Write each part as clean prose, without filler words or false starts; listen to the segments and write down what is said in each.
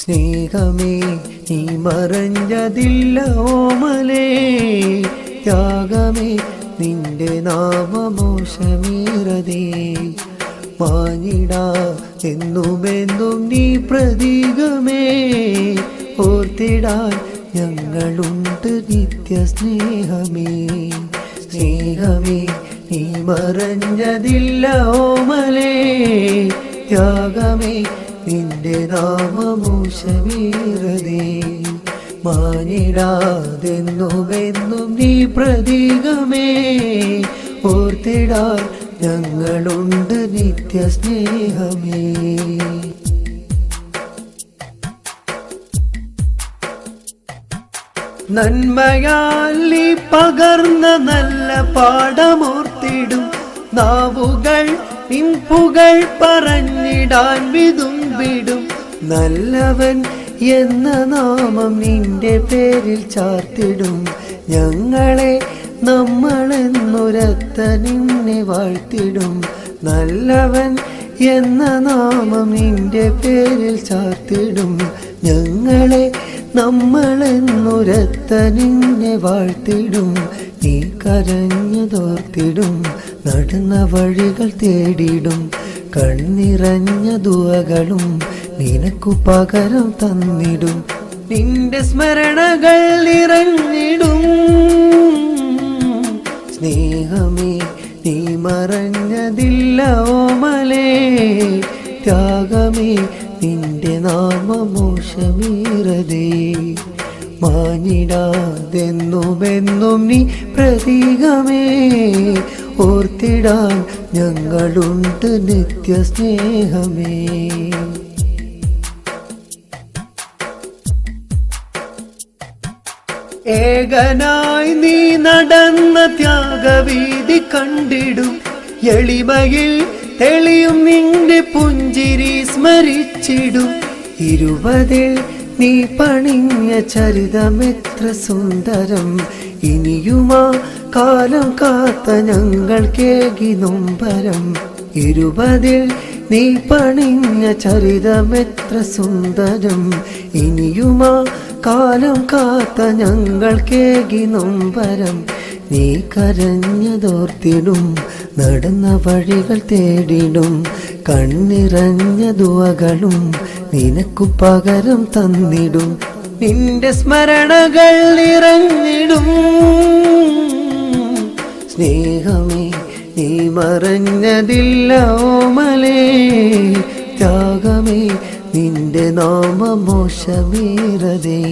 സ്നേഹമേ നീ മറഞ്ഞതില്ല ഓമലേ, ത്യാഗമേ നിന്റെ നാമമോശമേറതേ. മാഞ്ഞിടാ എന്നുമെന്നും നീ പ്രതീകമേ, ഓർത്തിടാൻ ഞങ്ങളുണ്ട് നിത്യ സ്നേഹമേ. സ്നേഹമേ നീ മറഞ്ഞതില്ല ഓമലേ, ത്യാഗമേ നിന്റെ നാമമോശമേറതേ. മാഞ്ഞിടാതെന്നുമെന്നും നീ പ്രതീകമേ, ഓർത്തിടാൻ ഞങ്ങളുണ്ട് നിത്യ സ്നേഹമേ. നന്മയാൽ നീ പകർന്ന നല്ല പാഠമോർത്തിടും നാവുകൾ നിൻ പുകൾ പറഞ്ഞിടാൻ വിതുമ്പിടും. നല്ലവൻ എന്ന നാമം നിന്റെ പേരിൽ ചാർത്തിടും. ഞങ്ങളെ നമ്മളെന്നൊരത്ത നിന്നെ വാഴ്ത്തിടും. നല്ലവൻ എന്ന നാമം നിന്റെ പേരിൽ ചാർത്തിടും. ഞങ്ങളെ നമ്മളെന്നൊരത്ത നിന്നെ വാഴ്ത്തിടും. നീ കരഞ്ഞതോർത്തിടും, നടന്ന വഴികൾ തേടിടും. കണ്ണിറഞ്ഞ ദുആകളും നിനക്കു പകരം തന്നിടും. നിന്റെ സ്മരണകൾ നിറഞ്ഞിടും. സ്നേഹമേ നീ മറഞ്ഞതില്ല ഓമലേ, ത്യാഗമേ നിന്റെ നാമമോശമേറതേ. മാഞ്ഞിടാതെന്നുമെന്നും നീ പ്രതീകമേ, ഓർത്തിടാൻ ഞങ്ങളുണ്ട് നിത്യ സ്നേഹമേ. ഏകനായി നീ നടന്ന ത്യാഗവീതി കണ്ടിടും. എളിമയിൽ തെളിയും നിന്റെ പുഞ്ചിരി സ്മരിച്ചിടും. 20 നീ പണിഞ്ഞ ചരിതമെത്ര സുന്ദരം. ഇനിയുമാ കാലം കാത്ത ഞങ്ങൾക്കേകി നൊമ്പരം. 20 നീ പണിഞ്ഞ ചരിതമെത്ര സുന്ദരം. ഇനിയുമാ കാലം കാത്ത ഞങ്ങൾക്കേകി നൊമ്പരം. നീ കരഞ്ഞതോർത്തിടും, നടന്ന വഴികൾ തേടിടും. കണ്ണിറഞ്ഞ ദുആകളും നിനക്കു പകരം തന്നിടും. നിന്റെ സ്മരണകൾ നിറഞ്ഞിടും. സ്നേഹമേ നീ മറഞ്ഞതില്ല ഓമലേ, ത്യാഗമേ നിന്റെ നാമമോശമേറതേ.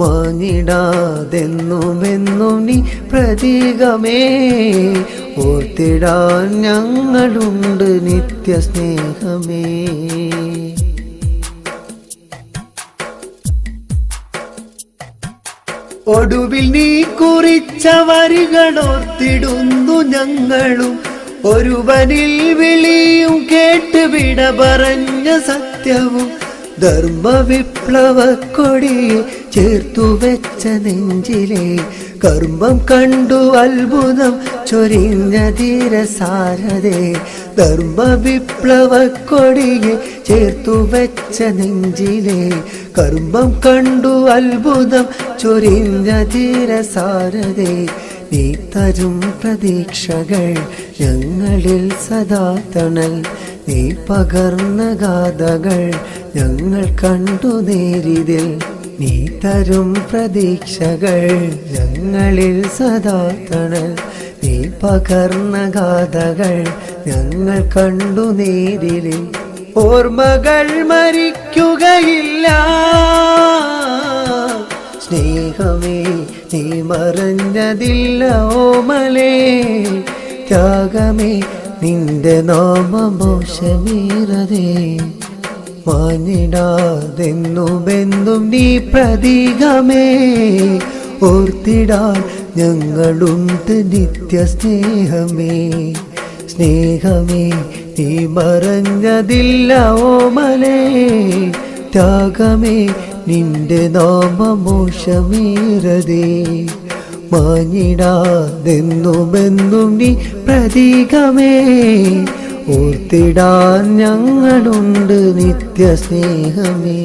മാഞ്ഞിടാതെന്നുമെന്നും നീ പ്രതീകമേ, ഓർത്തിടാൻ ഞങ്ങളുണ്ട് നിത്യ സ്നേഹമേ. ഒടുവിൽ നീ കുറിച്ച വരികളോർത്തിടുന്നു ഞങ്ങളും. ഒരുവനിൽ വിളിയും കേട്ട് വിട പറഞ്ഞ സത്യവും. ധർമ്മവിപ്ലവക്കൊടിയെ ചേർത്തു വെച്ച നെഞ്ചിലെ കർമ്മം കണ്ടു അത്ഭുതം ചൊരിഞ്ഞ ധീരസാരഥേ. ധർമ്മവിപ്ലവക്കൊടിയെ ചേർത്തു വെച്ച നെഞ്ചിലെ കർമ്മം കണ്ടു അത്ഭുതം ചൊരിഞ്ഞ ധീരസാരഥേ. നീ തരും പ്രതീക്ഷകൾ ഞങ്ങളിൽ സദാ തണൽ. നീ പകർന്ന ഗാഥകൾ ഞങ്ങൾ കണ്ടു നേരിതിൽ. നീ തരും പ്രതീക്ഷകൾ ഞങ്ങളിൽ സദാ തണൽ. നീ പകർന്ന ഗാഥകൾ ഞങ്ങൾ കണ്ടു നേരിതിൽ. ഓർമ്മകൾ മരിക്കുകയില്ല. സ്നേഹമേ നീ മറഞ്ഞതില്ല ഓമലേ, ത്യാഗമേ നിന്റെ നാമമോശമേറതേ. മാഞ്ഞിടാതെന്നുമെന്നും നീ പ്രതീകമേ, ഓർത്തിടാൻ ഞങ്ങളുണ്ട് നിത്യ സ്നേഹമേ. സ്നേഹമേ നീ മറഞ്ഞതില്ല ഓമലേ, ത്യാഗമേ നിന്റെ നാമമോശമേറതേ. മാഞ്ഞിടാതെന്നുമെന്നും നീ പ്രതീകമേ, ഓർത്തിടാൻ ഞങ്ങളുണ്ട് നിത്യസ്നേഹമേ.